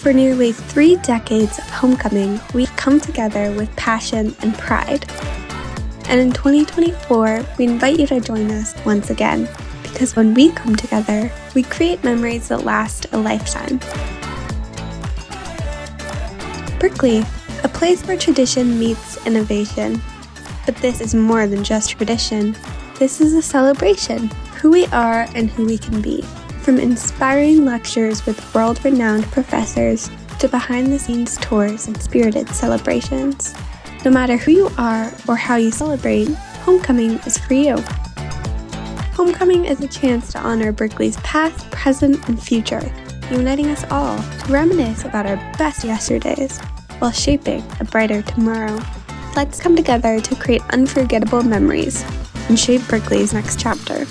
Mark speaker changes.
Speaker 1: For nearly 3 decades of homecoming, we've come together with passion and pride. And in 2024, we invite you to join us once again, because when we come together, we create memories that last a lifetime. Berkeley, a place where tradition meets innovation. But this is more than just tradition. This is a celebration of who we are and who we can be. From inspiring lectures with world-renowned professors to behind-the-scenes tours and spirited celebrations. No matter who you are or how you celebrate, homecoming is for you. Homecoming is a chance to honor Berkeley's past, present, and future, uniting us all to reminisce about our best yesterdays while shaping a brighter tomorrow. Let's come together to create unforgettable memories and shape Berkeley's next chapter.